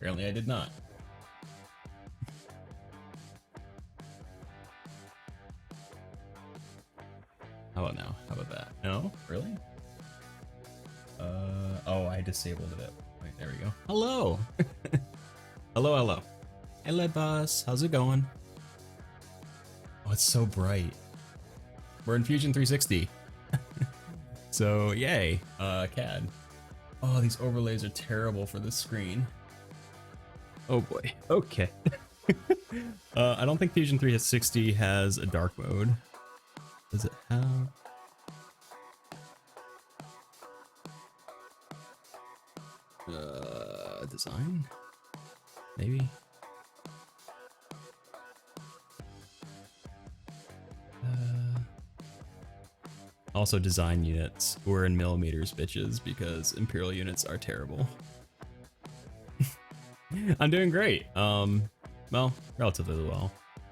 Apparently I did not. How about now? How about that? No? Really? Oh, I disabled it. Wait, there we go. Hello! Hello, hello. Hey, Lead Boss. How's it going? Oh, it's so bright. We're in Fusion 360. So, yay. CAD. Oh, these overlays are terrible for this screen. Oh boy. Okay. I don't think Fusion 360 has a dark mode. Does it have? Design? Maybe? Also design units. We're in millimeters, bitches, because Imperial units are terrible. I'm doing great. Well, relatively well.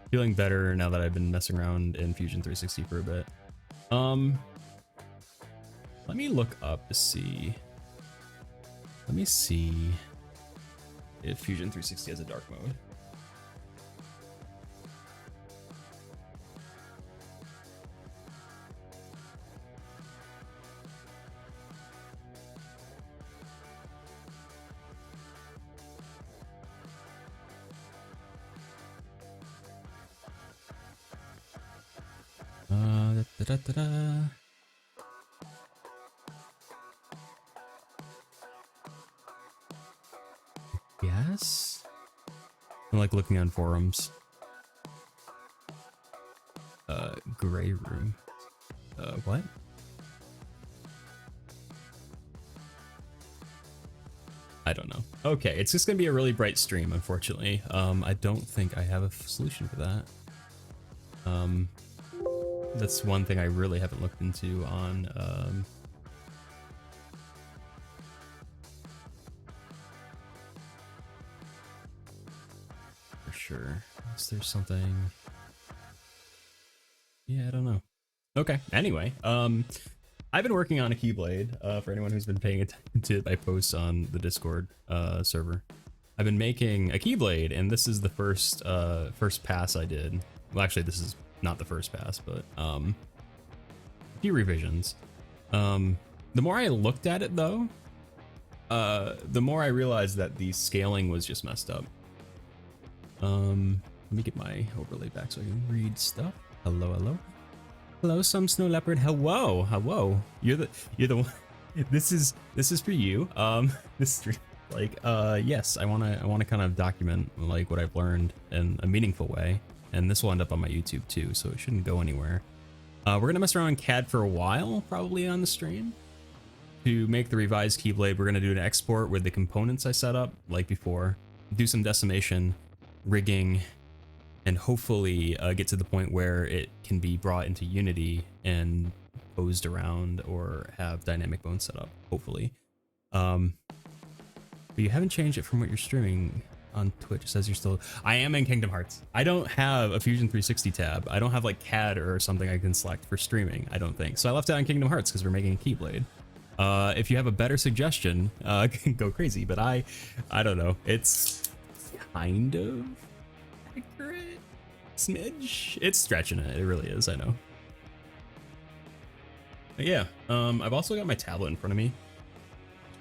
Feeling better now that I've been messing around in Fusion 360 for a bit. Let me look up to see. Let me see if Fusion 360 has a dark mode. Yes. I'm like looking on forums. Gray room. What? I don't know. Okay, it's just gonna be a really bright stream, unfortunately. I don't think I have a solution for that. That's one thing I really haven't looked into on, for sure. Is there something? Yeah, I don't know. Okay, anyway, I've been working on a Keyblade, for anyone who's been paying attention to my posts on the Discord server. I've been making a Keyblade, and this is the first pass I did. Well, actually, this is not the first pass, but a few revisions. The more I looked at it, though, the more I realized that the scaling was just messed up. Let me get my overlay back so I can read stuff. Hello, hello. Hello, some snow leopard. Hello, hello. You're the one. This is for you. This like yes, I wanna kind of document like what I've learned in a meaningful way, and this will end up on my YouTube too, so it shouldn't go anywhere. We're gonna mess around in CAD for a while, probably on the stream. To make the revised Keyblade, we're gonna do an export with the components I set up like before, do some decimation, rigging, and hopefully get to the point where it can be brought into Unity and posed around or have dynamic bone set up, hopefully. But you haven't changed it from what you're streaming on Twitch. It says you're still... I am in Kingdom Hearts. I don't have a Fusion 360 tab. I don't have like CAD or something I can select for streaming, I don't think. So I left it on Kingdom Hearts because we're making a Keyblade. If you have a better suggestion, go crazy, but I don't know. It's kind of accurate. Smidge. It's stretching it. It really is. I know. But yeah. I've also got my tablet in front of me.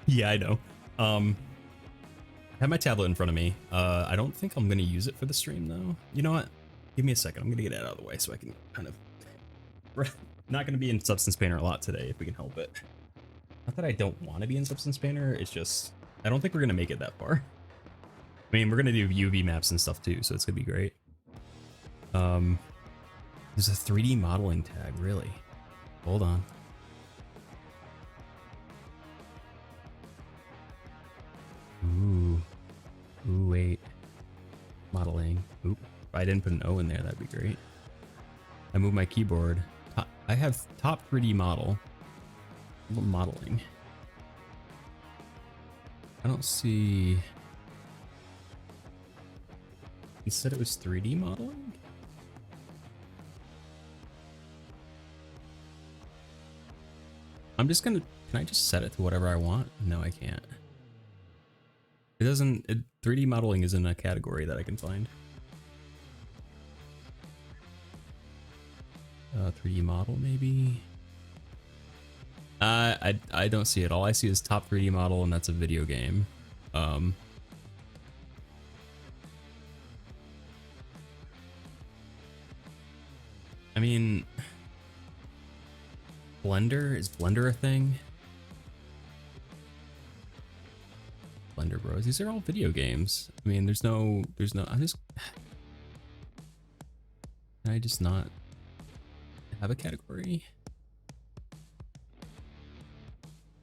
Yeah, I know. I have my tablet in front of me. I don't think I'm gonna use it for the stream though. You know what? Give me a second. I'm gonna get it out of the way so I can kind of. We're not gonna be in Substance Painter a lot today if we can help it. Not that I don't want to be in Substance Painter. It's just I don't think we're gonna make it that far. I mean, we're gonna do UV maps and stuff too, so it's gonna be great. There's a 3D modeling tag, really? Hold on. Ooh, wait. Modeling. Oop. If I didn't put an O in there, that'd be great. I moved my keyboard. I have top 3D model. Modeling. I don't see... You said it was 3D modeling? I'm just gonna... Can I just set it to whatever I want? No, I can't. It doesn't, 3D modeling isn't a category that I can find. 3D model maybe. I don't see it. All I see is top 3D model, and that's a video game. I mean, Blender, is Blender a thing? Blender Bros. These are all video games. I mean, there's no, can I just not have a category?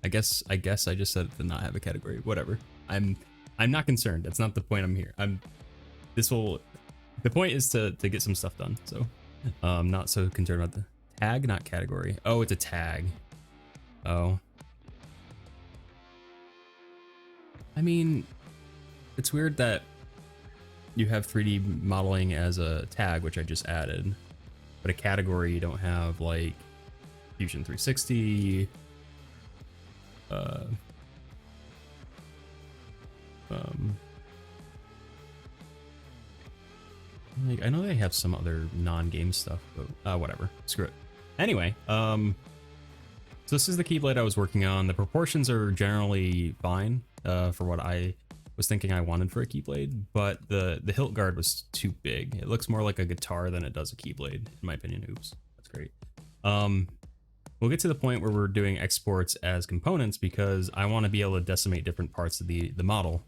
I guess I just said to not have a category. Whatever. I'm not concerned. That's not the point. I'm here. The point is to get some stuff done. So I'm not so concerned about the tag, not category. Oh, it's a tag. Oh. I mean, it's weird that you have 3D modeling as a tag, which I just added, but a category you don't have, like Fusion 360, like, I know they have some other non-game stuff, but whatever, screw it. Anyway, so this is the Keyblade I was working on. The proportions are generally fine for what I was thinking I wanted for a Keyblade, but the hilt guard was too big. It looks more like a guitar than it does a Keyblade, in my opinion. Oops, that's great. We'll get to the point where we're doing exports as components because I want to be able to decimate different parts of the model.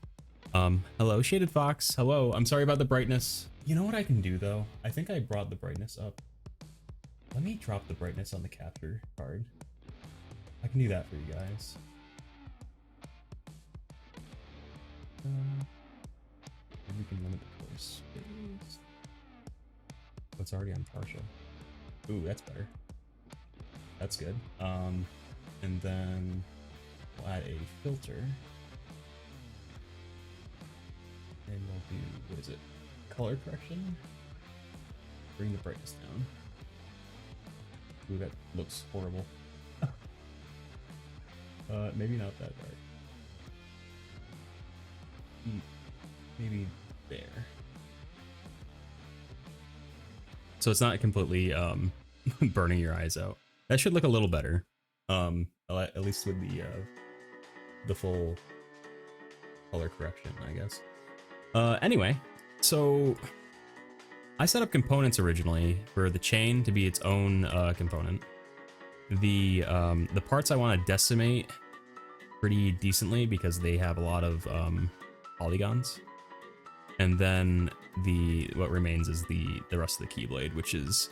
Hello, Shaded Fox. Hello, I'm sorry about the brightness. You know what I can do though? I think I brought the brightness up. Let me drop the brightness on the capture card. I can do that for you guys. Maybe we can limit the color space. Oh, it's already on partial. Ooh, that's better. That's good. And then we'll add a filter. And we'll do, what is it? Color correction? Bring the brightness down. Ooh, that looks horrible. Maybe not that dark. Maybe there. So it's not completely burning your eyes out. That should look a little better. At least with the full color correction, I guess. Anyway, so I set up components originally for the chain to be its own component. The parts I want to decimate pretty decently because they have a lot of polygons, and then what remains is the rest of the Keyblade, which is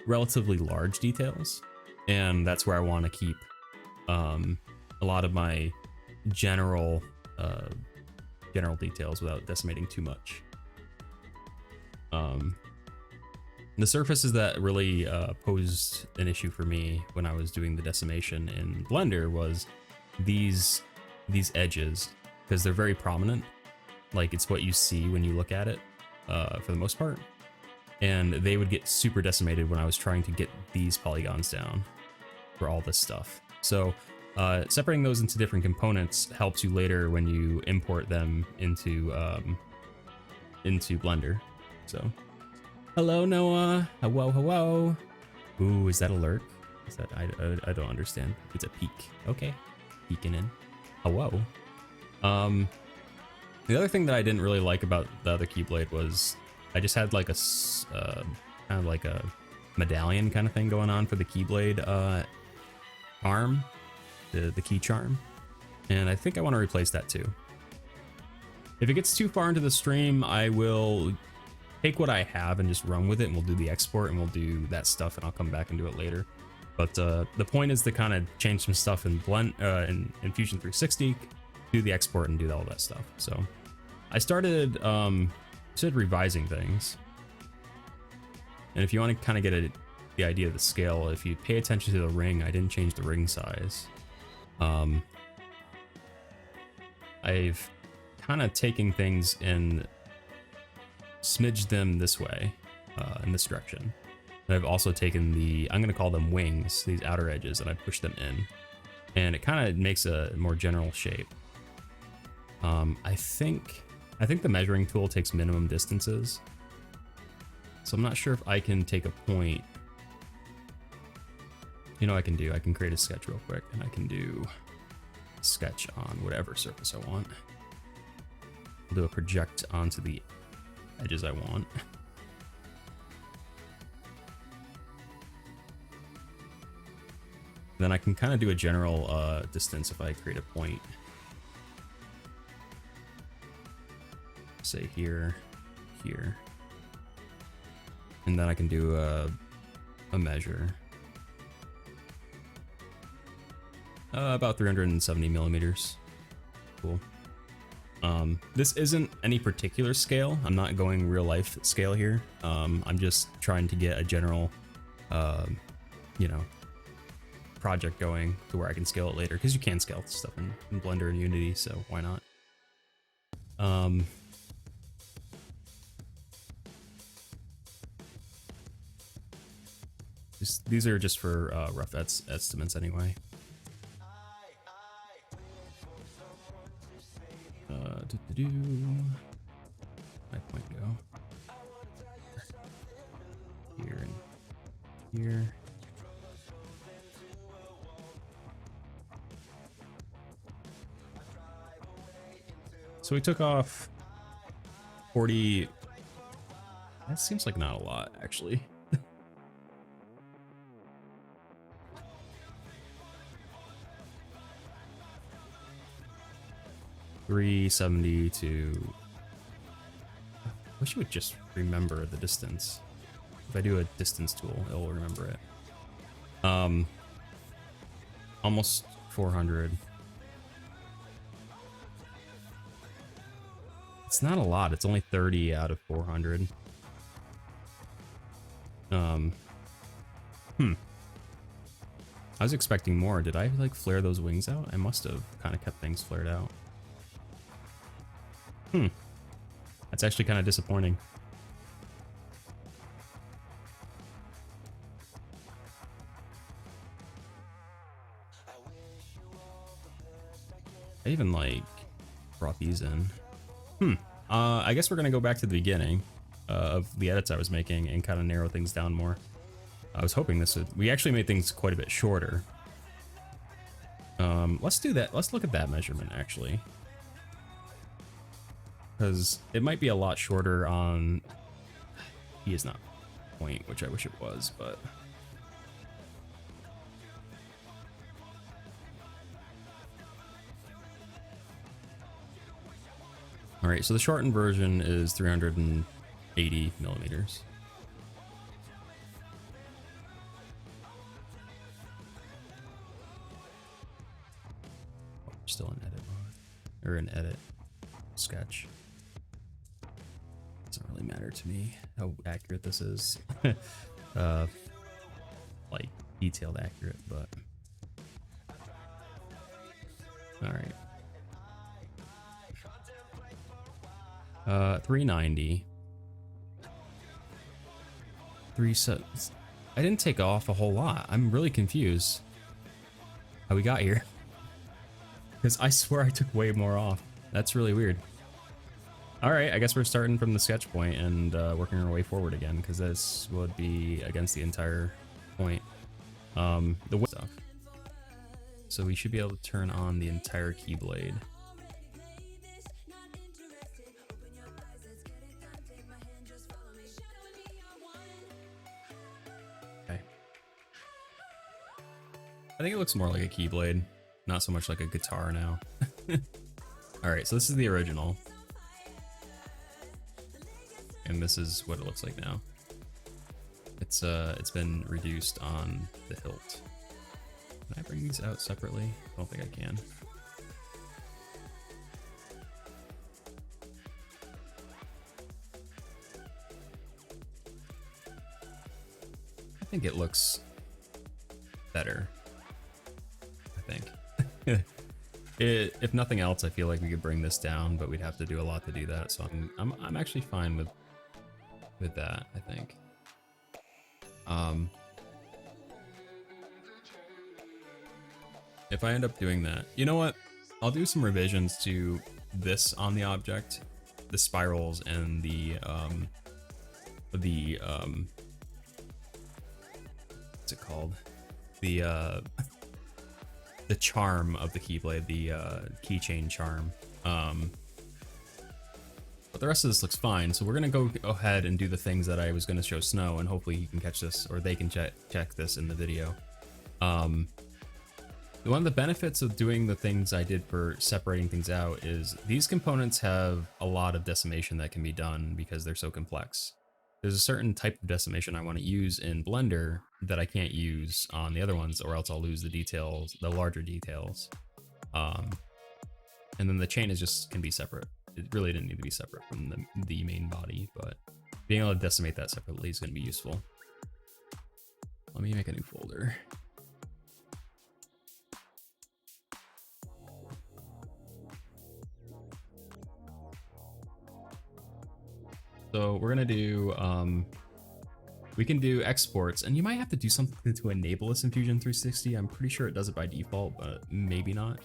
relatively large details, and that's where I want to keep a lot of my general details without decimating too much. The surfaces that really posed an issue for me when I was doing the decimation in Blender was these edges, because they're very prominent. Like, it's what you see when you look at it for the most part, and they would get super decimated when I was trying to get these polygons down for all this stuff. So separating those into different components helps you later when you import them into Blender. So hello, Noah. Hello. Ooh, is that a lurk? Is that, I don't understand. It's a peek. Okay, peeking in. Hello. The other thing that I didn't really like about the other Keyblade was I just had like a kind of like a medallion kind of thing going on for the Keyblade arm, the key charm, and I think I want to replace that too. If it gets too far into the stream, I will take what I have and just run with it, and we'll do the export and we'll do that stuff, and I'll come back and do it later. But the point is to kind of change some stuff in in Fusion 360, do the export and do all that stuff. So I started revising things, and if you want to kind of get the idea of the scale, if you pay attention to the ring, I didn't change the ring size. I've kind of taken things and smidged them this way, in this direction. And I've also taken I'm going to call them wings, these outer edges, and I push them in, and it kind of makes a more general shape. I think the measuring tool takes minimum distances. So I'm not sure if I can take a point. You know what I can create a sketch real quick, and I can do a sketch on whatever surface I want. I'll do a project onto the edges I want. Then I can kind of do a general distance if I create a point. Say here, here. And then I can do a measure. About 370 millimeters. Cool. This isn't any particular scale. I'm not going real life scale here. I'm just trying to get a general, you know, project going to where I can scale it later, because you can scale stuff in Blender and Unity, so why not? These are just for rough estimates anyway. My point go here and here. So we took off 40. That seems like not a lot, actually. 370 to. I wish you would just remember the distance. If I do a distance tool, it'll remember it. Almost 400. It's not a lot. It's only 30 out of 400. I was expecting more. Did I like flare those wings out? I must have kind of kept things flared out. That's actually kind of disappointing. I even like brought these in. I guess we're gonna go back to the beginning of the edits I was making and kind of narrow things down more. I was hoping this would. We actually made things quite a bit shorter. Let's do that. Let's look at that measurement actually, because it might be a lot shorter on. He is not point, which I wish it was, but. All right, so the shortened version is 380 millimeters. Oh, still an edit mode, or an edit sketch. Doesn't really matter to me how accurate this is. Like detailed accurate, but all right. 390. I didn't take off a whole lot. I'm really confused how we got here. Because I swear I took way more off. That's really weird. Alright, I guess we're starting from the sketch point and working our way forward again, because this would be against the entire point. The stuff. So we should be able to turn on the entire Keyblade. I think it looks more like a Keyblade, not so much like a guitar now. Alright, so this is the original. And this is what it looks like now. It's been reduced on the hilt. Can I bring these out separately? I don't think I can. I think it looks better. If nothing else, I feel like we could bring this down, but we'd have to do a lot to do that. So I'm actually fine with that. I think. If I end up doing that, you know what? I'll do some revisions to this on the object, the spirals and the what's it called? The charm of the Keyblade, the keychain charm. But the rest of this looks fine, so we're gonna go ahead and do the things that I was gonna show Snow, and hopefully he can catch this, or they can check this in the video. One of the benefits of doing the things I did for separating things out is these components have a lot of decimation that can be done because they're so complex. There's a certain type of decimation I want to use in Blender that I can't use on the other ones, or else I'll lose the details, the larger details. And then the chain can be separate. It really didn't need to be separate from the main body, but being able to decimate that separately is going to be useful. Let me make a new folder. So we're gonna do, we can do exports, and you might have to do something to enable this in Fusion 360. I'm pretty sure it does it by default, but maybe not.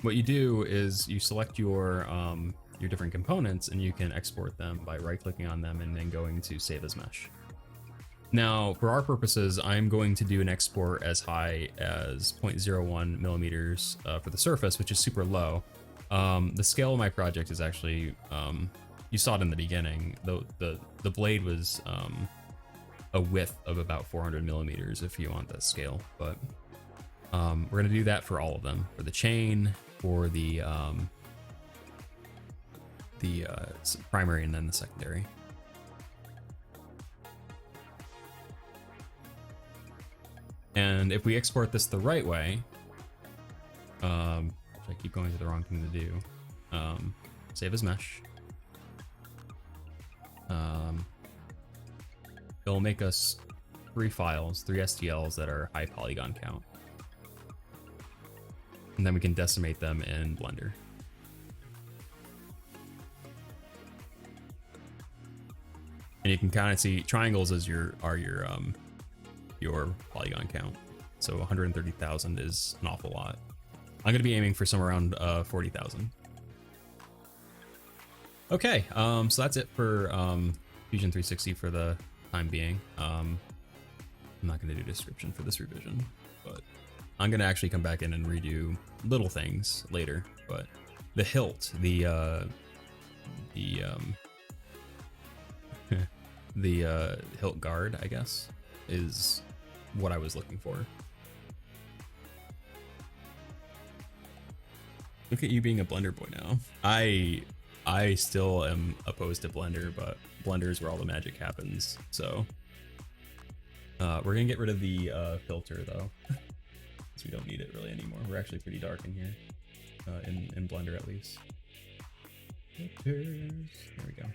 What you do is you select your different components, and you can export them by right-clicking on them and then going to Save as Mesh. Now, for our purposes, I'm going to do an export as high as 0.01 millimeters for the surface, which is super low. The scale of my project is actually, you saw it in the beginning, the blade was a width of about 400 millimeters if you want that scale, but we're gonna do that for all of them, for the chain, for the primary, and then the secondary. And if we export this the right way, I keep going to the wrong thing to do. Save as mesh. It'll make us 3 files, 3 STLs that are high polygon count. And then we can decimate them in Blender. And you can kind of see triangles as your polygon count. So 130,000 is an awful lot. I'm going to be aiming for somewhere around 40,000. Okay, so that's it for Fusion 360 for the time being. I'm not going to do a description for this revision, but I'm going to actually come back in and redo little things later. But the hilt, the hilt guard, I guess, is what I was looking for. Look at you being a Blender boy now. I still am opposed to Blender, but Blender is where all the magic happens. So we're gonna get rid of the filter though, because we don't need it really anymore. We're actually pretty dark in here, in Blender at least. Filters. There we go.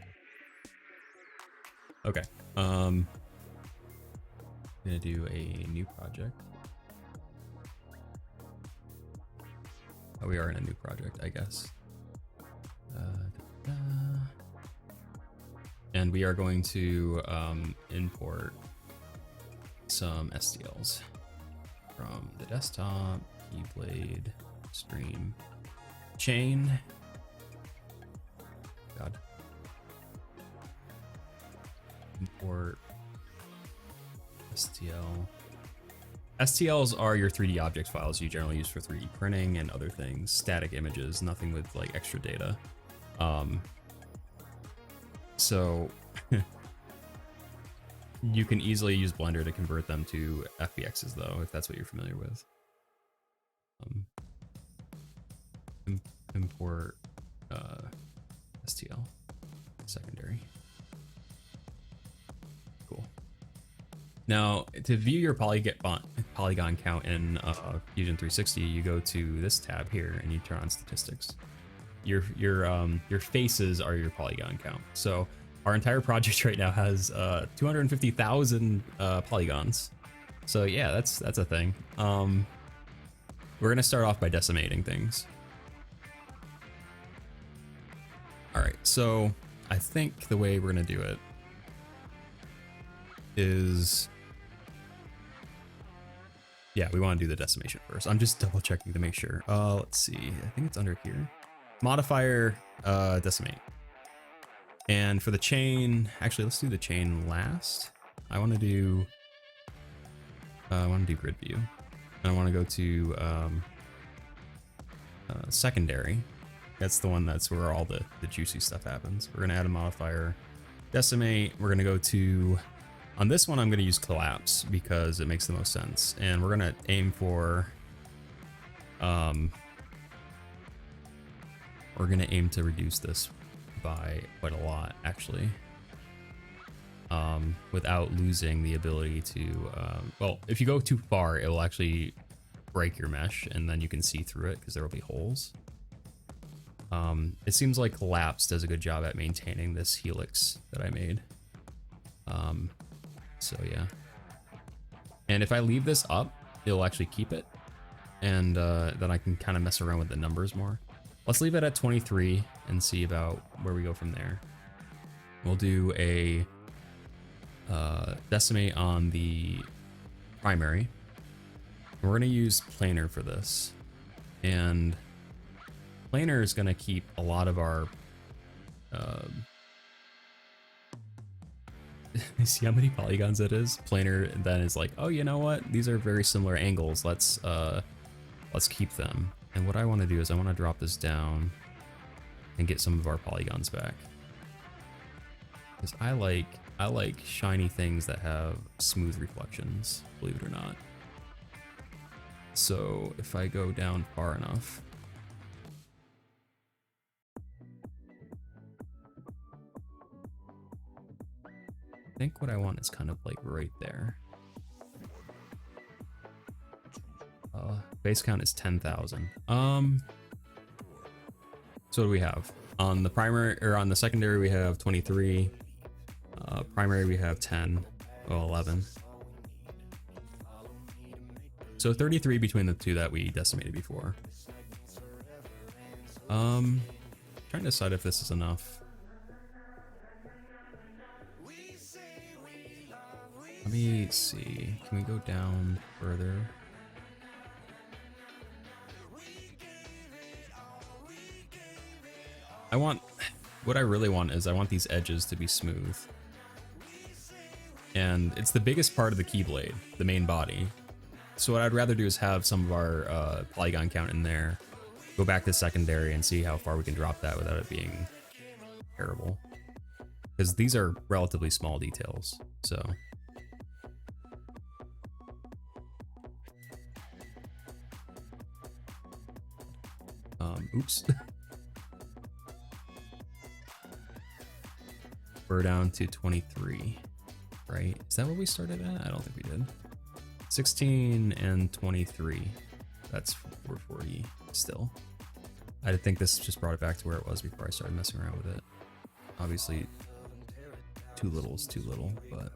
Okay. I'm gonna do a new project. Oh, we are in a new project, I guess. And we are going to import some STLs from the desktop, Keyblade, stream, chain. God. Import STL. STLs are your 3D object files you generally use for 3D printing and other things. Static images, nothing with like extra data. So you can easily use Blender to convert them to FBXs though, if that's what you're familiar with. Import STL secondary. Cool. Now, to view your polygon count in Fusion 360, you go to this tab here and you turn on statistics. Your faces are your polygon count. So our entire project right now has 250,000 polygons. So yeah, that's a thing. We're gonna start off by decimating things. All right, so I think the way we're gonna do it is Yeah, we want to do the decimation first. I'm just double checking to make sure. Let's see. I think it's under here. Modifier, decimate. And for the chain, actually, let's do the chain last. I want to do grid view. I want to go to secondary. That's the one that's where all the juicy stuff happens. We're gonna add a modifier, decimate. We're gonna go to, on this one, I'm gonna use collapse because it makes the most sense. And we're gonna aim for, we're gonna aim to reduce this by quite a lot, actually. Without losing the ability to, well, if you go too far, it will actually break your mesh and then you can see through it because there will be holes. It seems like collapse does a good job at maintaining this helix that I made. So yeah. And if I leave this up, it'll actually keep it. And then I can kind of mess around with the numbers more. Let's leave it at 23 and see about where we go from there. We'll do a decimate on the primary. We're going to use planar for this. And planar is going to keep a lot of our... see how many polygons it is? Planar then is like, oh, you know what? These are very similar angles. Let's keep them. And what I want to do is I want to drop this down and get some of our polygons back. Because I like shiny things that have smooth reflections, believe it or not. So if I go down far enough, I think what I want is kind of like right there. Base count is 10,000. So what do we have? On the primary, or on the secondary, we have 23. Primary, we have 10. Oh, 11. So 33 between the two that we decimated before. Trying to decide if this is enough. Let me see. Can we go down further? What I really want is I want these edges to be smooth. And it's the biggest part of the Keyblade, the main body. So what I'd rather do is have some of our polygon count in there, go back to secondary and see how far we can drop that without it being terrible. Because these are relatively small details, so. Oops. We're down to 23, right? Is that what we started at? I don't think we did. 16 and 23. That's 440 still. I think this just brought it back to where it was before I started messing around with it. Obviously, too little is too little, but.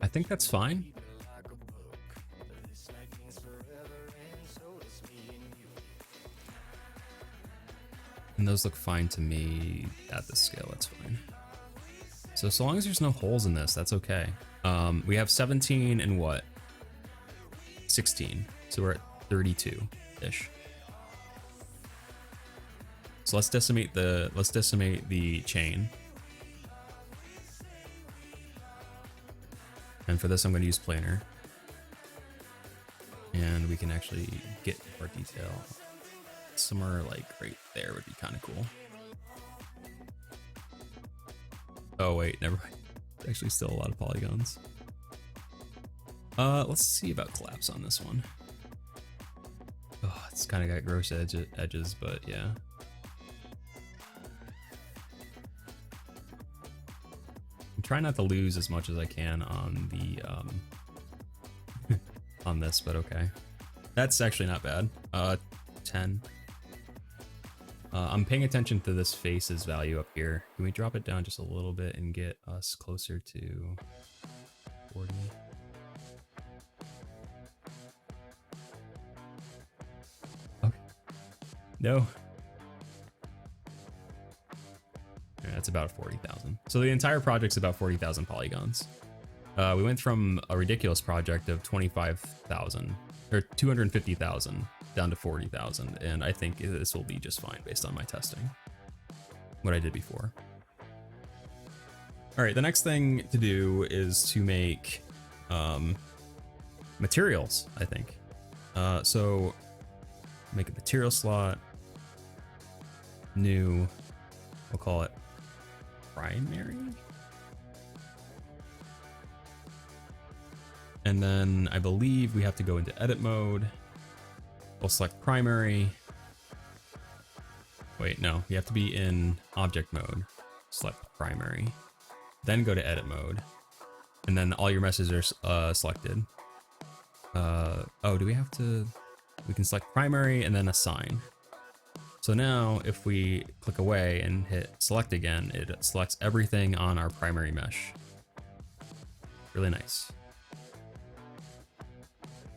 I think that's fine. And those look fine to me at this scale, that's fine. So long as there's no holes in this, that's okay. We have 17 and what? 16. So we're at 32-ish. So let's decimate the chain. And for this I'm going to use planar. And we can actually get more detail. Somewhere like right there would be kind of cool. Oh wait, never mind. Actually still a lot of polygons. Let's see about collapse on this one. Oh, it's kind of got gross edges, but yeah. I'm trying not to lose as much as I can on the on this, but okay. That's actually not bad. 10. I'm paying attention to this face's value up here. Can we drop it down just a little bit and get us closer to 40? Okay. No. Yeah, that's about 40,000. So the entire project's about 40,000 polygons. We went from a ridiculous project of 25,000 or 250,000 down to 40,000, and I think this will be just fine based on my testing, what I did before. All right, the next thing to do is to make materials, I think. So make a material slot, new, we'll call it primary. And then I believe we have to go into edit mode. We'll select primary. Wait, no, you have to be in object mode. Select primary. Then go to edit mode. And then all your meshes are selected. Oh, do we have to? We can select primary and then assign. So now if we click away and hit select again, it selects everything on our primary mesh. Really nice.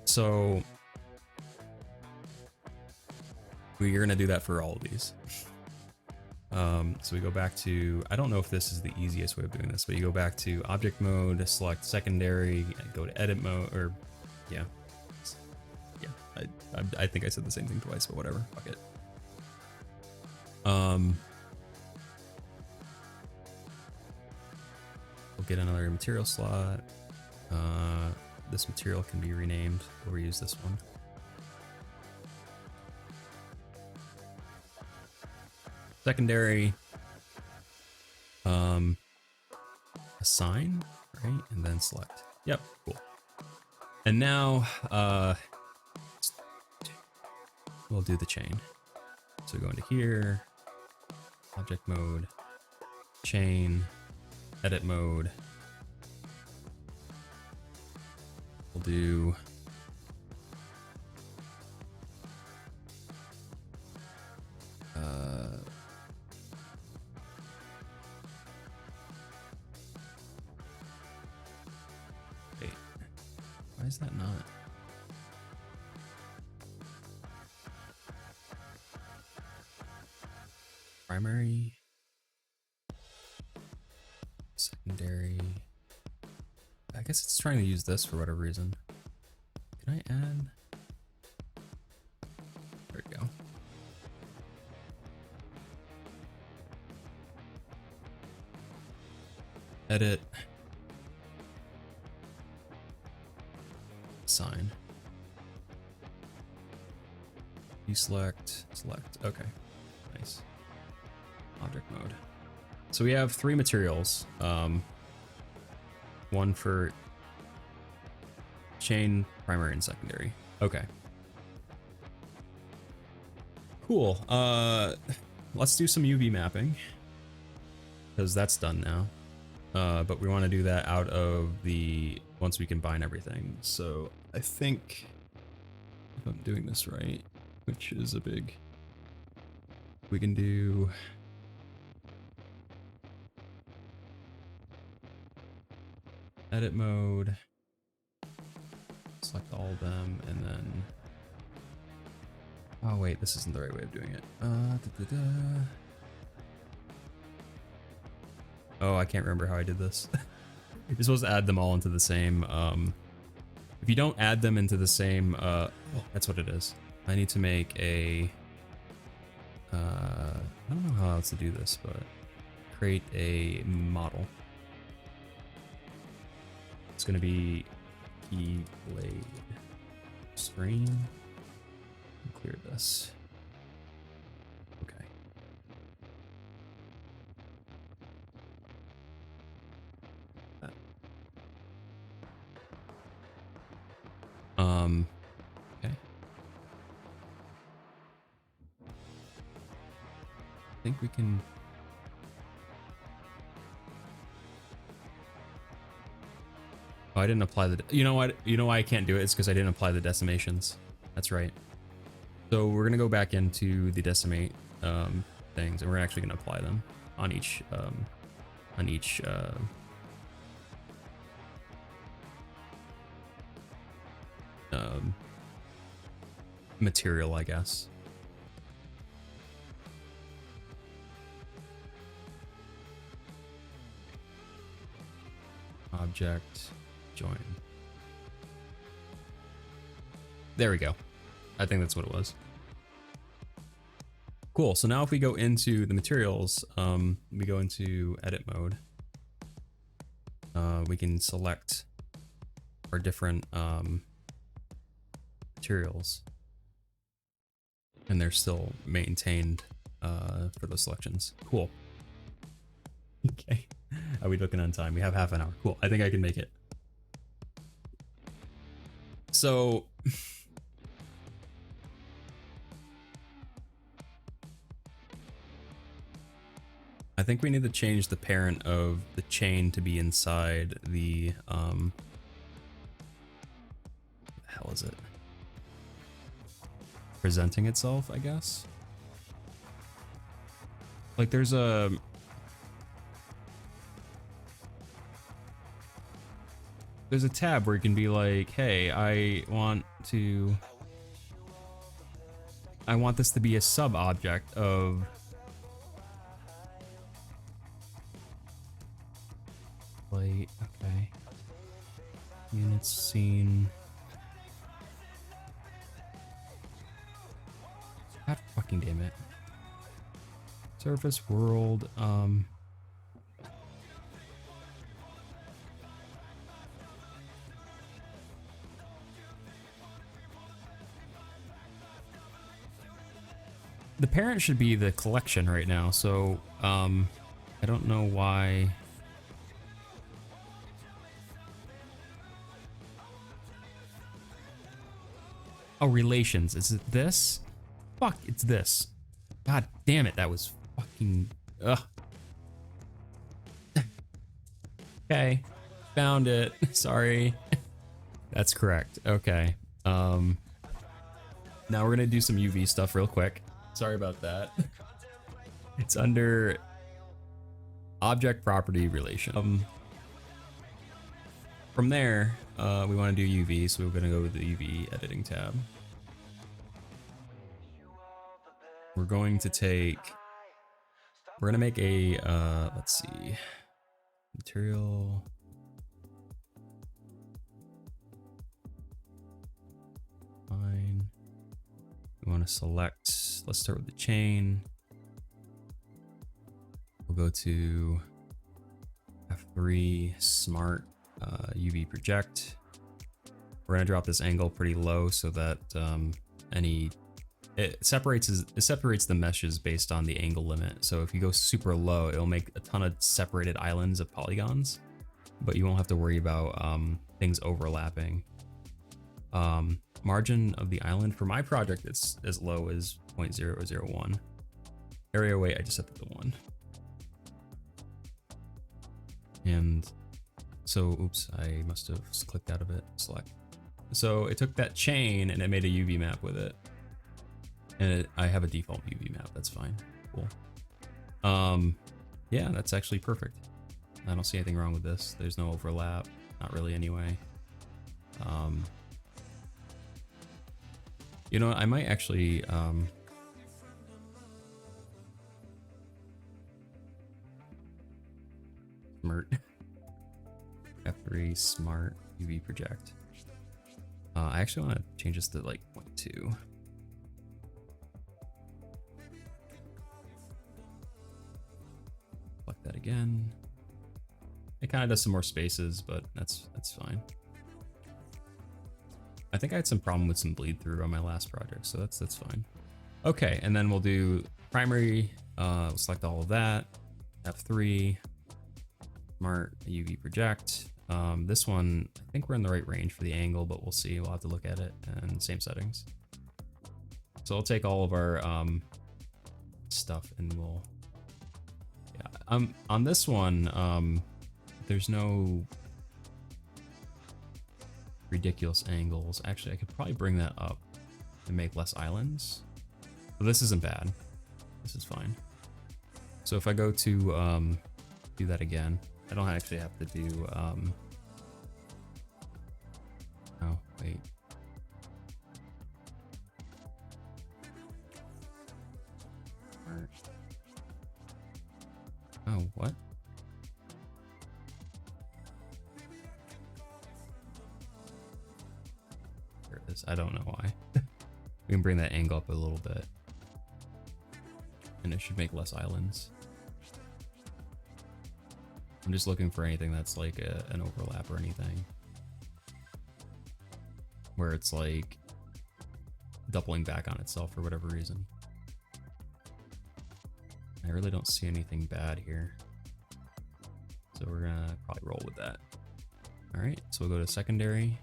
So we're gonna do that for all of these. So we go back to, I don't know if this is the easiest way of doing this, but you go back to object mode, select secondary, go to edit mode, or yeah. I think I said the same thing twice, but whatever, fuck it. We'll get another material slot. This material can be renamed. We'll reuse this one. Secondary. Assign, right? And then select. Yep, cool. And now we'll do the chain. So go into here, object mode, chain, edit mode. We'll do wait, why is that not? Primary, secondary. I guess it's trying to use this for whatever reason. Can I add? There we go. Edit. Assign. Deselect. Select. Okay. Nice. Object mode. So we have 3 materials. One for chain, primary, and secondary. Okay. Cool. Let's do some UV mapping, because that's done now. But we want to do that out of the once we combine everything. So I think if I'm doing this right, which is a big, we can do edit mode, select all of them, and then, oh wait, this isn't the right way of doing it. Oh, I can't remember how I did this. You're supposed to add them all into the same, if you don't add them into the same, oh, that's what it is. I need to make a, I don't know how else to do this, but create a model. It's going to be Keyblade screen. Clear this. Okay. Okay. I think we can. Oh, I didn't apply the, you know what? You know why I can't do it? It's because I didn't apply the decimations. That's right. So we're gonna go back into the decimate things, and we're actually gonna apply them on each material, I guess. object join. There we go. I think that's what it was. Cool. So now if we go into the materials, we go into edit mode. We can select our different materials, and they're still maintained for those selections. Cool. Okay. Are we looking on time? We have half an hour. Cool. I think I can make it. So I think we need to change the parent of the chain to be inside the what the hell is it? Presenting itself, I guess. Like there's a tab where you can be like, hey, I want this to be a sub object of plate. Okay. Units scene. God fucking damn it. Surface world. The parent should be the collection right now, so I don't know why. Oh, relations. Is it this? Fuck, it's this. God damn it, that was fucking ugh. Okay. Found it. Sorry. That's correct. Okay. Now we're gonna do some UV stuff real quick. Sorry about that. It's under object property relation. From there, we want to do UV, so we're gonna go with the UV editing tab. We're going to we're gonna make a, let's see, material. Fine. We want to select, let's start with the chain. We'll go to F3 smart UV project. We're gonna drop this angle pretty low so that it separates the meshes based on the angle limit. So if you go super low, it'll make a ton of separated islands of polygons, but you won't have to worry about things overlapping. Margin of the island for my project is as low as 0.001. Area weight, I just set it to 1. And so, oops, I must have clicked out of it. Select. So it took that chain and it made a UV map with it. And I have a default UV map. That's fine. Cool. Yeah, that's actually perfect. I don't see anything wrong with this. There's no overlap. Not really anyway. You know, I might actually smart F3 smart UV project. I actually want to change this to like 0.2. Select that again. It kind of does some more spaces, but that's fine. I think I had some problem with some bleed through on my last project, so that's fine. Okay, and then we'll do primary, we'll select all of that. F3, smart UV project. This one, I think we're in the right range for the angle, but we'll see. We'll have to look at it, and same settings. So I'll take all of our stuff and we'll, yeah. On this one, there's no ridiculous angles. Actually, I could probably bring that up and make less islands. But this isn't bad. This is fine. So if I go to do that again, I don't actually have to do oh wait. Oh, what? is. I don't know why. We can bring that angle up a little bit. And it should make less islands. I'm just looking for anything that's like an overlap or anything. Where it's like doubling back on itself for whatever reason. I really don't see anything bad here. So we're gonna probably roll with that. All right, so we'll go to secondary,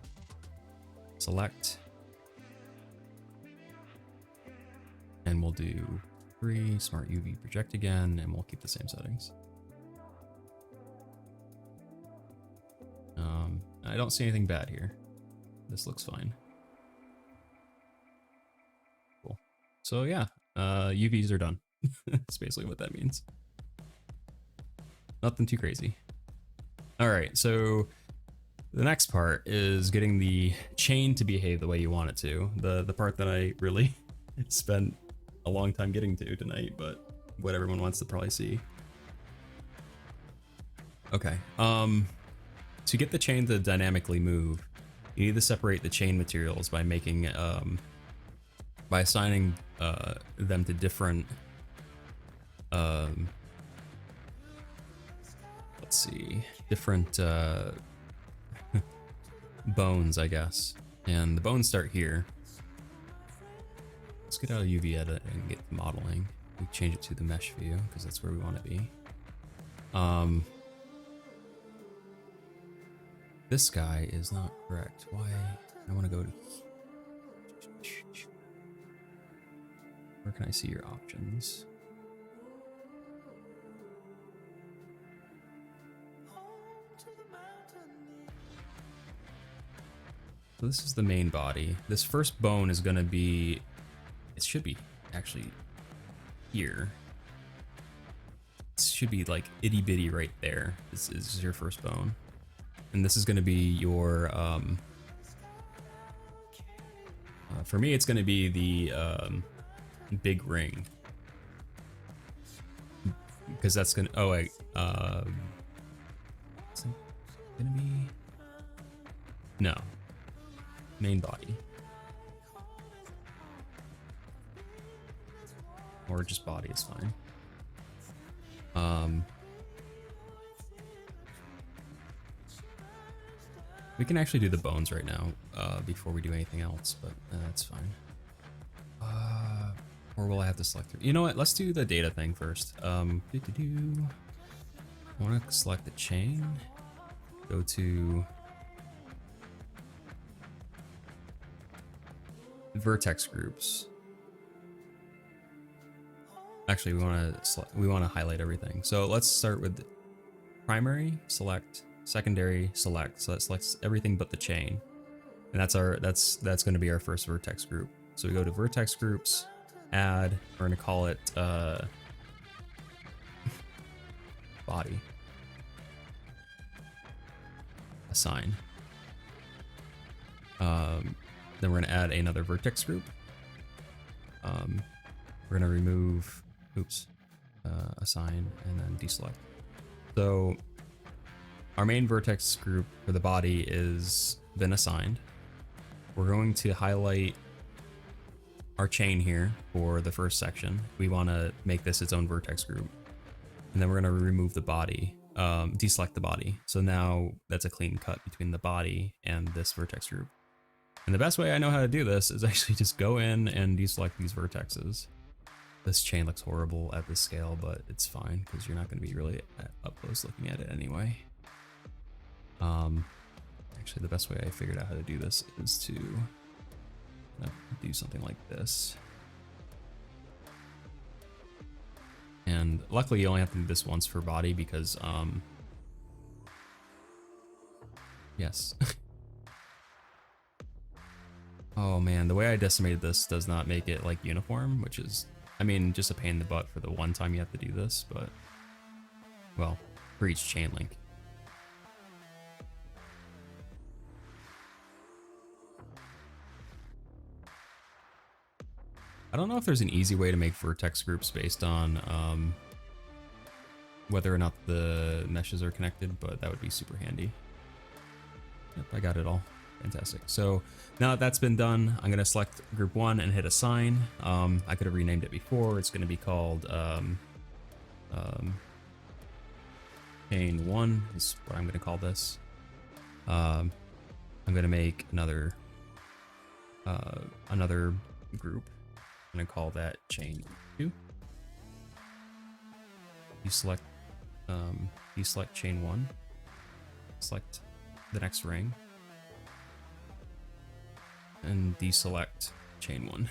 select, and we'll do 3, smart UV project again, and we'll keep the same settings. I don't see anything bad here. This looks fine. Cool. So yeah, UVs are done. That's basically what that means. Nothing too crazy. All right, so the next part is getting the chain to behave the way you want it to. The part that I really spent a long time getting to tonight, but what everyone wants to probably see. Okay, to get the chain to dynamically move, you need to separate the chain materials by making, by assigning them to different, let's see, different bones, I guess. And the bones start here. Let's get out of UV edit and get the modeling. We change it to the mesh view because that's where we want to be. This guy is not correct. Why? I want to go to... Where can I see your options? So this is the main body. This first bone is going to be... It should be actually here. It should be like itty bitty right there. This is your first bone. And this is going to be your, for me, it's going to be the big ring. Because that's going to, oh wait, is it going to be, no, main body. Or just body is fine. We can actually do the bones right now before we do anything else, but that's fine. Or will I have to select through? You know what? Let's do the data thing first. I want to select the chain. Go to vertex groups. Actually, we want to highlight everything. So let's start with primary, select, secondary, select. So that selects everything but the chain, and that's going to be our first vertex group. So we go to vertex groups, add. We're going to call it body. Assign. Then we're going to add another vertex group. We're going to remove, assign, and then deselect. So our main vertex group for the body is been assigned. We're going to highlight our chain here for the first section. We want to make this its own vertex group. And then we're going to remove the body, deselect the body. So now that's a clean cut between the body and this vertex group. And the best way I know how to do this is actually just go in and deselect these vertexes. This chain looks horrible at this scale, but it's fine because you're not going to be really up close looking at it anyway. Actually, the best way I figured out how to do this is to do something like this. And luckily, you only have to do this once for body because, yes. Oh man, the way I decimated this does not make it like uniform, which is, I mean, just a pain in the butt for the one time you have to do this, but, well, for each chain link. I don't know if there's an easy way to make vertex groups based on whether or not the meshes are connected, but that would be super handy. Yep, I got it all. Fantastic. So now that that's been done, I'm gonna select group 1 and hit assign. I could have renamed it before. It's gonna be called chain 1 is what I'm gonna call this. I'm gonna make another group. I'm gonna call that chain 2. You select chain 1. Select the next ring. And deselect chain 1.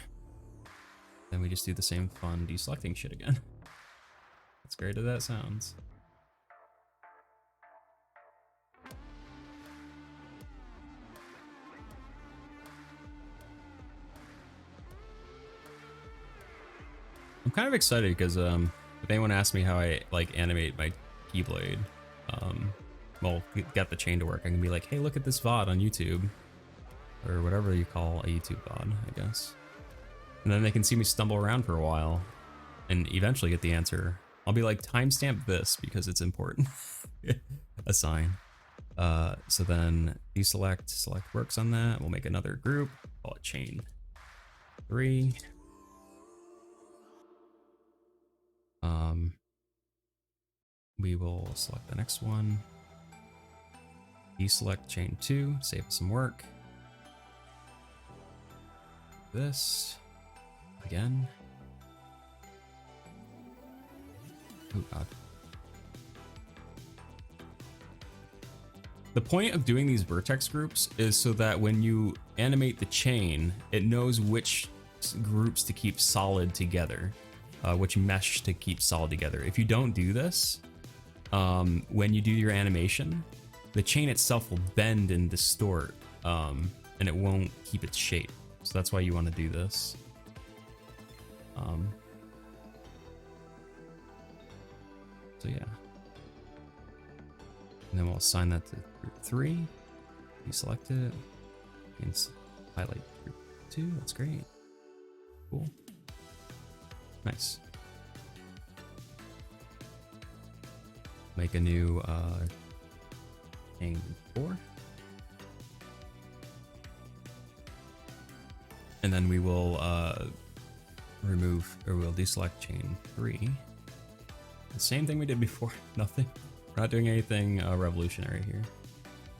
Then we just do the same fun deselecting shit again. As great as that sounds. I'm kind of excited because if anyone asks me how I like animate my Keyblade, well, get the chain to work, I can be like, hey, look at this VOD on YouTube. Or whatever you call a YouTube VOD, I guess. And then they can see me stumble around for a while and eventually get the answer. I'll be like, timestamp this because it's important. Assign. So then deselect, select works on that. We'll make another group, call it chain 3. We will select the next one. Deselect chain 2, save us some work. This again. Oh god. The point of doing these vertex groups is so that when you animate the chain, it knows which groups to keep solid together, which mesh to keep solid together. If you don't do this, when you do your animation, the chain itself will bend and distort, and it won't keep its shape. So that's why you want to do this. So yeah. And then we'll assign that to group 3. Deselect it. And highlight group 2. That's great. Cool. Nice. Make a new chain 4. And then we will remove, or we'll deselect chain 3. The same thing we did before. Nothing. We're not doing anything revolutionary here.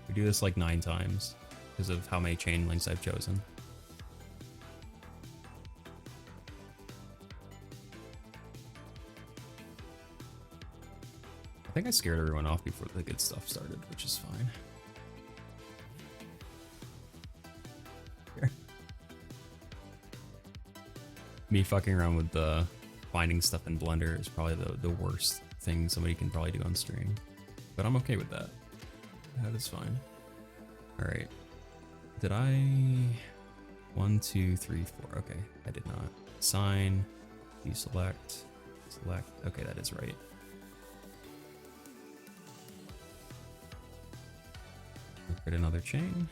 We do this like 9 times because of how many chain links I've chosen. I think I scared everyone off before the good stuff started, which is fine. Here. Me fucking around with the finding stuff in Blender is probably the worst thing somebody can probably do on stream. But I'm okay with that. That is fine. Alright. Did I... 1, 2, 3, 4. Okay, I did not. Assign, deselect, select. Okay, that is right. Create another chain.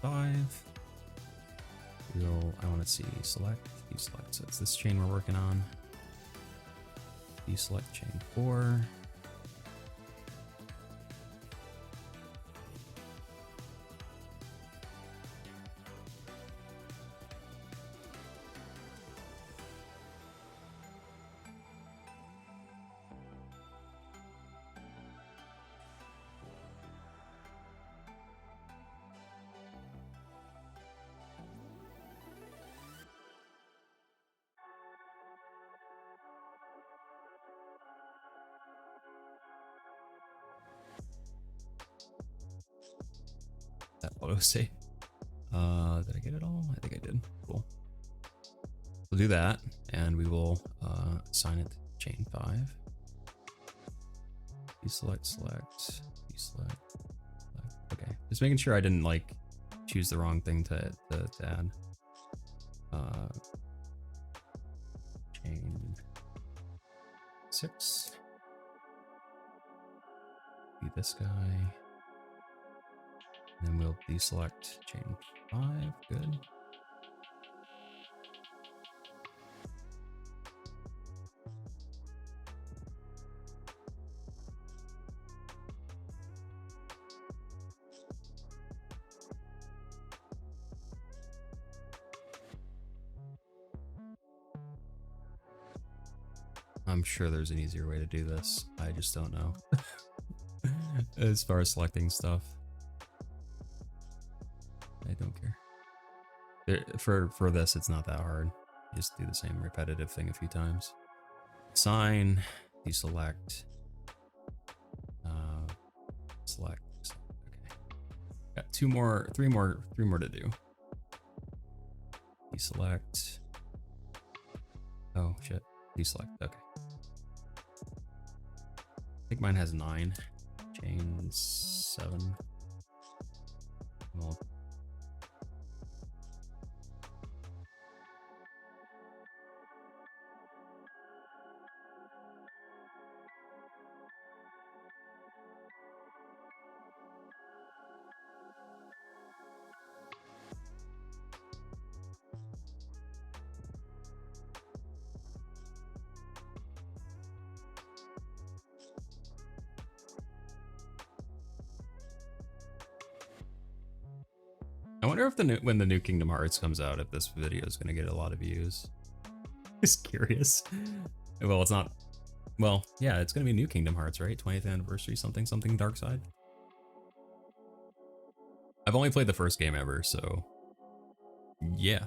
5. I want to see select, deselect. So it's this chain we're working on. Deselect chain 4. That auto save. Did I get it all? I think I did. Cool. We'll do that, and we will assign it to chain 5. Deselect, select, deselect. Okay, just making sure I didn't like choose the wrong thing to add. Chain 6. Be this guy. Then we'll deselect chain 5. Good. I'm sure there's an easier way to do this. I just don't know. As far as selecting stuff, I don't care. For this, it's not that hard. You just do the same repetitive thing a few times. Assign, deselect, select. Okay, got three more to do. Deselect. Oh shit, deselect. Okay. I think mine has 9. Chain 7. Well, I wonder if when the new Kingdom Hearts comes out, if this video is gonna get a lot of views. Just curious. Well, it's not. Well, yeah, it's gonna be new Kingdom Hearts, right? 20th anniversary, something Dark Side. I've only played the first game ever, so yeah.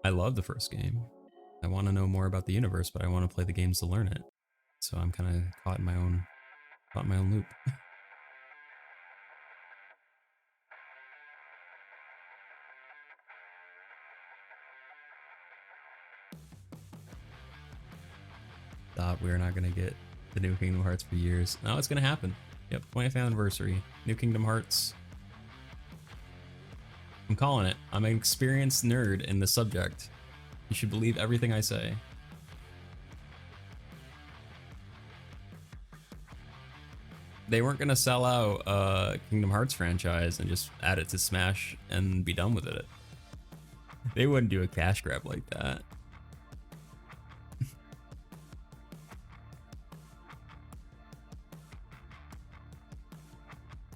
I love the first game. I want to know more about the universe, but I want to play the games to learn it. So I'm kind of caught in my own loop. Thought we were not gonna get the new Kingdom Hearts for years. Now it's gonna happen. Yep, 20th anniversary, new Kingdom Hearts. I'm calling it. I'm an experienced nerd in the subject. You should believe everything I say. They weren't gonna sell out Kingdom Hearts franchise and just add it to Smash and be done with it. They wouldn't do a cash grab like that.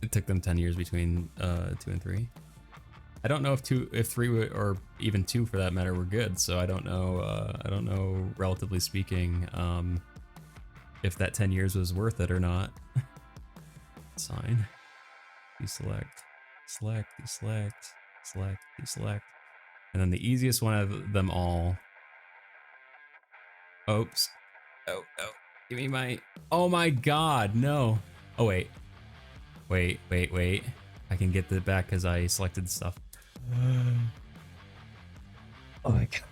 It took them 10 years between 2 and 3. I don't know if 3 or even 2 for that matter were good, so I don't know, relatively speaking, if that 10 years was worth it or not. Sign. Deselect. Select. Deselect. Select. Deselect. And then the easiest one of them all. Oops. Oh, oh. Give me my. Oh my god, no. Oh, wait. Wait. I can get the back because I selected the stuff. Oh my god.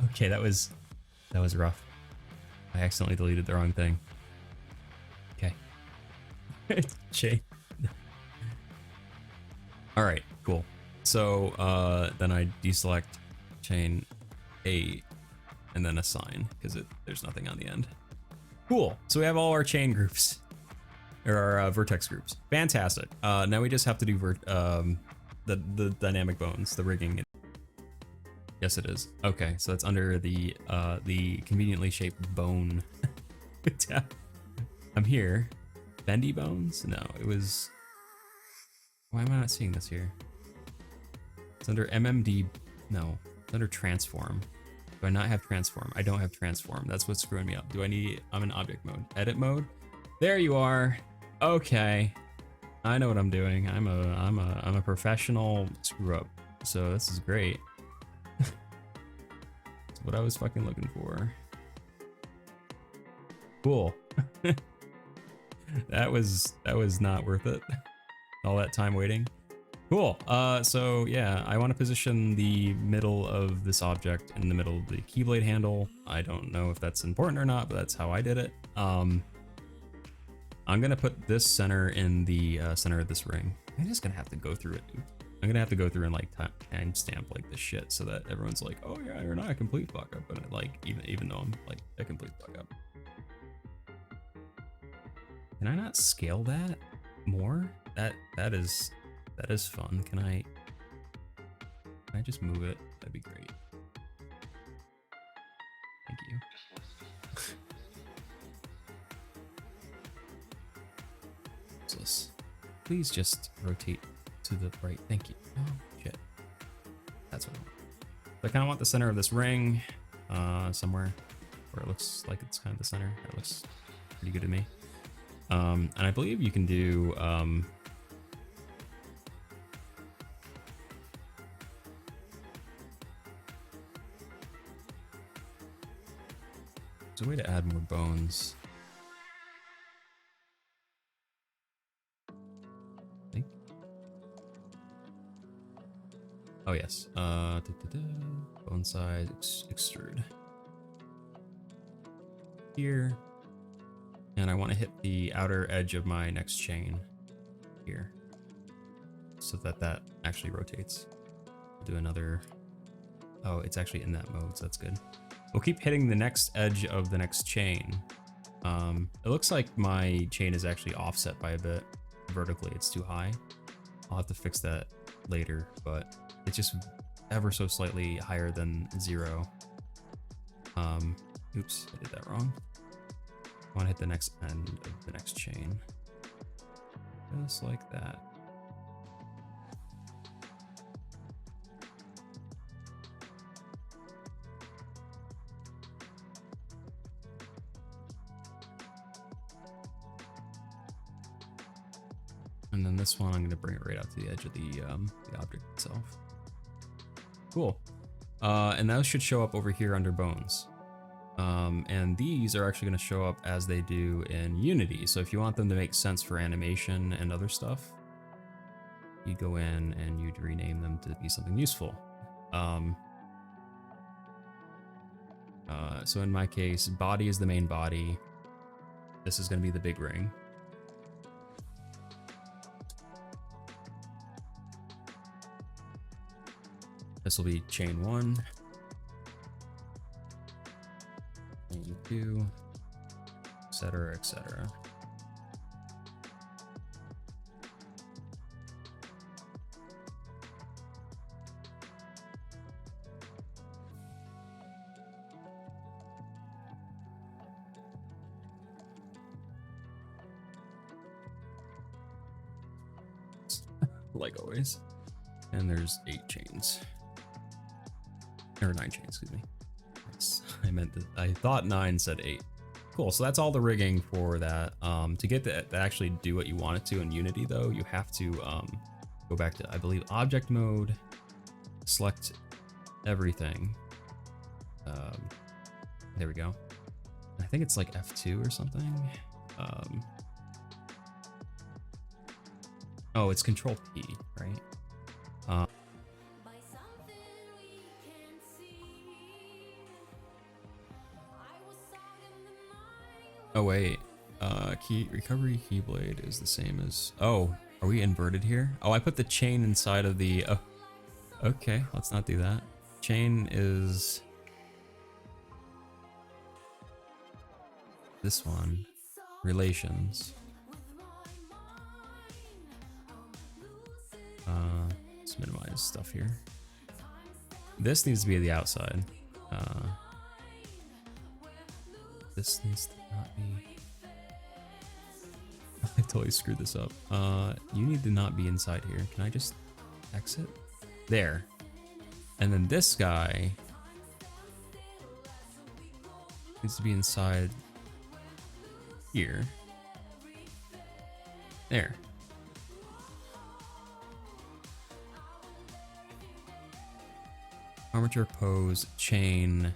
Okay, that was rough. I accidentally deleted the wrong thing. Okay. Chain. All right, cool. So then I deselect chain 8 and then assign because there's nothing on the end. Cool. So we have all our chain groups or our vertex groups. Fantastic. Now we just have to do the dynamic bones, the rigging. Yes, it is. Okay, so that's under the conveniently shaped bone tab. I'm here. Bendy bones? No, it was. Why am I not seeing this here? It's under MMD. No, it's under transform. Do I not have transform? I don't have transform. That's what's screwing me up. Do I need? I'm in object mode. Edit mode. There you are. Okay, I know what I'm doing. I'm a professional screw up. So this is great. That's what I was fucking looking for. Cool. That was not worth it. All that time waiting. Cool. So yeah, I want to position the middle of this object in the middle of the Keyblade handle. I don't know if that's important or not, but that's how I did it. I'm gonna put this center in the center of this ring. I'm just gonna have to go through it, dude. I'm gonna have to go through and like timestamp like this shit so that everyone's like, oh yeah, you're not a complete fuck up, but like even though I'm like a complete fuck up. Can I not scale that more? That is fun. Can I just move it? That'd be great. Thank you. Please just rotate to the right. Thank you. Oh shit. That's what I want. I kind of want the center of this ring somewhere where it looks like it's kind of the center. That looks pretty good to me. And I believe you can do there's a way to add more bones. I think. Oh yes. Bone size extrude. Here. And I want to hit the outer edge of my next chain here so that actually rotates. I'll do another. Oh, it's actually in that mode, so that's good. We'll keep hitting the next edge of the next chain. It looks like my chain is actually offset by a bit vertically. It's too high. I'll have to fix that later, but it's just ever so slightly higher than 0. Oops, I did that wrong. I want to hit the next end of the next chain. Just like that. And then this one, I'm going to bring it right out to the edge of the object itself. Cool. And those should show up over here under bones. And these are actually going to show up as they do in Unity. So if you want them to make sense for animation and other stuff, you go in and you'd rename them to be something useful. So in my case, body is the main body. This is going to be the big ring. This will be chain 1. Chain 2, etc., etc. Like always. And there's 8 chains. Or 9 chains, excuse me. I thought 9 said 8. Cool, so that's all the rigging for that. To get that to actually do what you want it to in Unity though, you have to go back to, I believe, object mode, select everything. There we go. I think it's like F2 or something. Oh, it's Control P, right? Oh wait, recovery Keyblade is the same as, oh, are we inverted here? Oh, I put the chain inside of the, oh, okay, let's not do that. Chain is this one, relations. Let's minimize stuff here. This needs to be the outside. This needs to not be. I totally screwed this up. You need to not be inside here. Can I just exit? There. And then this guy needs to be inside here. There. Armature pose chain.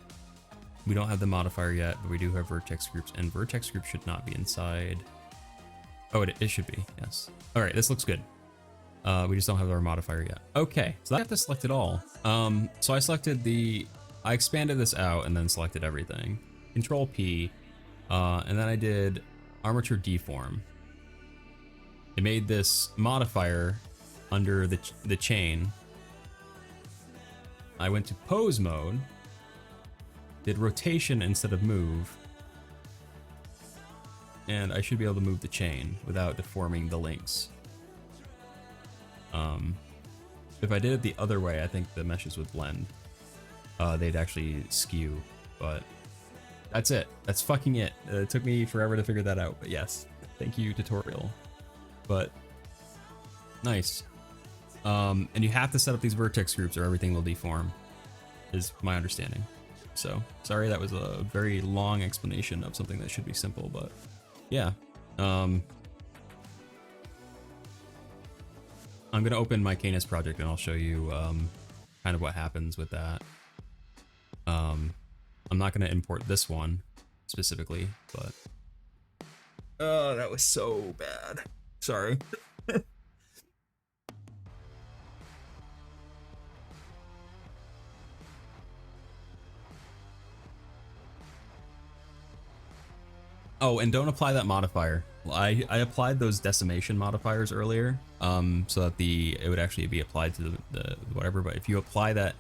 We don't have the modifier yet, but we do have vertex groups, and vertex groups should not be inside. Oh, it should be, yes. All right, this looks good. We just don't have our modifier yet. Okay, so I have to select it all. So I expanded this out and then selected everything. Control P, and then I did Armature Deform. It made this modifier under the chain. I went to pose mode, did rotation instead of move, and I should be able to move the chain without deforming the links. If I did it the other way, I think the meshes would blend. They'd actually skew, but that's it. That's fucking it. It took me forever to figure that out, but yes. Thank you, tutorial. But nice. And you have to set up these vertex groups or everything will deform. is my understanding. So sorry, that was a very long explanation of something that should be simple, but yeah. I'm gonna open my Canis project and I'll show you kind of what happens with that. I'm not gonna import this one specifically, but oh, that was so bad. Sorry. Oh, and don't apply that modifier. I applied those decimation modifiers earlier, so that it would actually be applied to the whatever. But if you apply that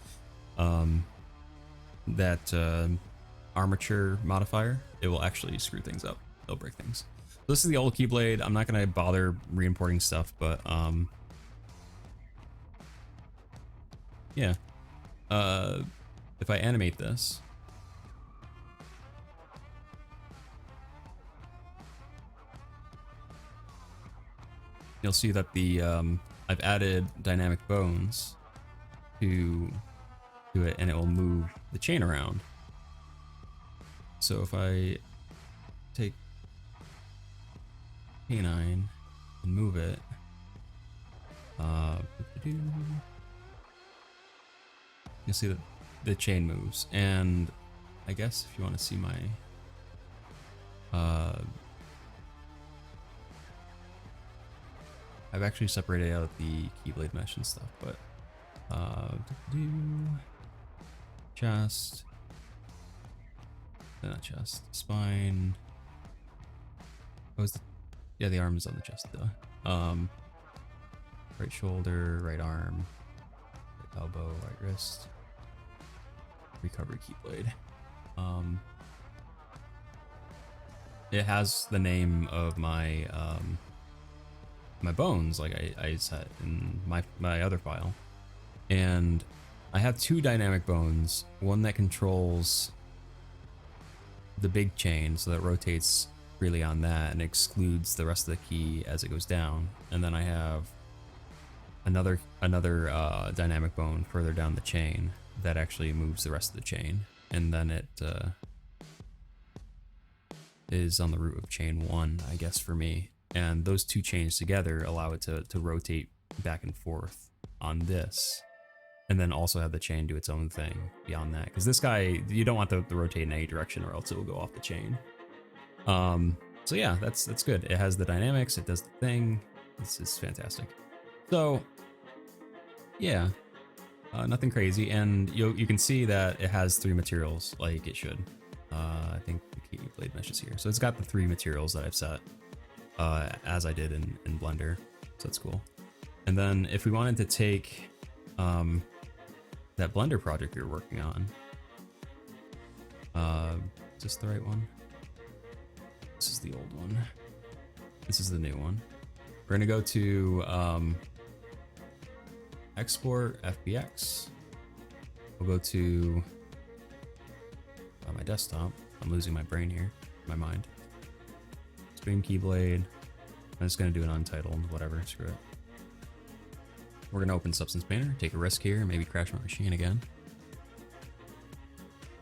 armature modifier, it will actually screw things up. It'll break things. So this is the old Keyblade. I'm not gonna bother re-importing stuff, but yeah. If I animate this. You'll see that the I've added dynamic bones to it, and it will move the chain around. So if I take K9 and move it, you'll see that the chain moves. And I guess if you want to see my I've actually separated out the Keyblade mesh and stuff, but chest, not chest, spine. Yeah, the arm is on the chest though. Right shoulder, right arm, right elbow, right wrist. Recovery Keyblade. It has the name of my my bones, like I set in my other file, and I have two dynamic bones, one that controls the big chain so that it rotates freely on that and excludes the rest of the key as it goes down, and then I have another dynamic bone further down the chain that actually moves the rest of the chain, and then it is on the root of chain 1, I guess, for me. And those two chains together allow it to rotate back and forth on this, and then also have the chain do its own thing beyond that. Because this guy, you don't want the rotate in any direction, or else it will go off the chain. So yeah, that's good. It has the dynamics. It does the thing. This is fantastic. So yeah, nothing crazy, and you can see that it has 3 materials like it should. I think the Keyblade mesh is here, so it's got the 3 materials that I've set. As I did in Blender, so that's cool. And then if we wanted to take that Blender project we were working on, is this the right one? This is the old one. This is the new one. We're gonna go to export FBX. We'll go to my desktop. I'm losing my brain here, my mind. Stream Keyblade. I'm just gonna do an untitled, whatever, screw it. We're gonna open Substance Painter, take a risk here, maybe crash my machine again.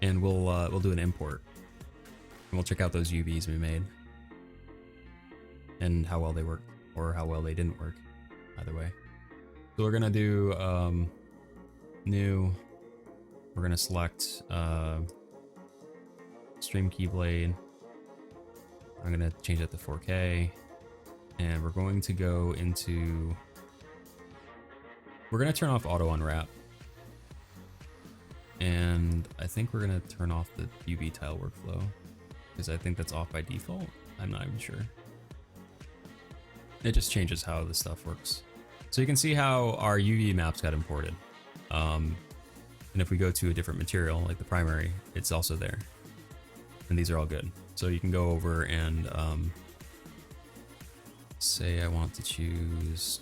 And we'll do an import. And we'll check out those UVs we made. And how well they worked, or how well they didn't work, either way. So we're gonna do new. We're gonna select Stream Keyblade. I'm gonna change it to 4K, and we're going to go into, we're gonna turn off auto unwrap, and I think we're gonna turn off the UV tile workflow, because I think that's off by default. I'm not even sure. It just changes how this stuff works. So you can see how our UV maps got imported, and if we go to a different material like the primary, it's also there, and these are all good. So you can go over and say I want to choose.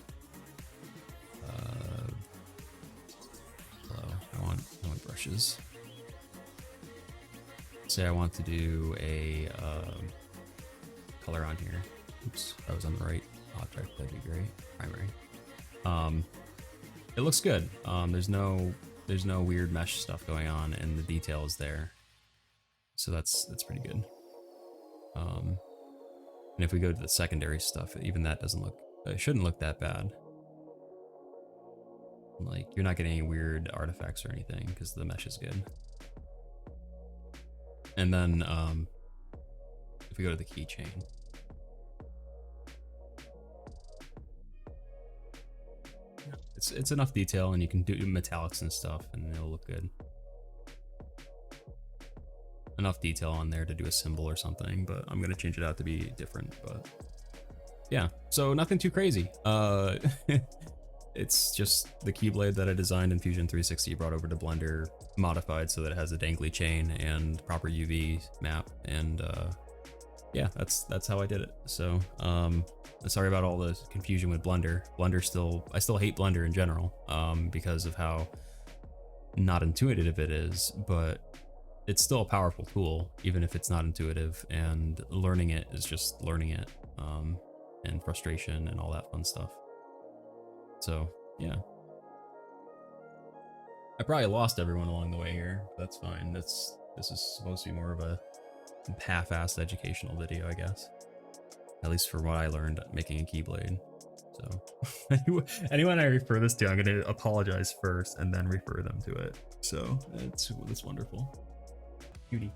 I want brushes. Say I want to do a color on here. Oops, I was on the right object. That'd be great. Primary. It looks good. There's no There's no weird mesh stuff going on, and the detail is there. So that's pretty good. And if we go to the secondary stuff, even that doesn't look, it shouldn't look that bad. Like, you're not getting any weird artifacts or anything because the mesh is good. And then if we go to the keychain, it's enough detail, and you can do metallics and stuff, and it'll look good. Enough detail on there to do a symbol or something, but I'm gonna change it out to be different. But yeah, so nothing too crazy. It's just the Keyblade that I designed in Fusion 360, brought over to Blender, modified so that it has a dangly chain and proper UV map, and yeah, that's how I did it. So sorry about all the confusion with Blender. I still hate Blender in general, because of how not intuitive it is, but it's still a powerful tool, even if it's not intuitive, and learning it is just learning it, and frustration and all that fun stuff. So yeah, I probably lost everyone along the way here. That's fine. This is supposed to be more of a half-assed educational video, I guess. At least for what I learned making a Keyblade. So anyone I refer this to, I'm gonna apologize first and then refer them to it. So it's wonderful. Cutie.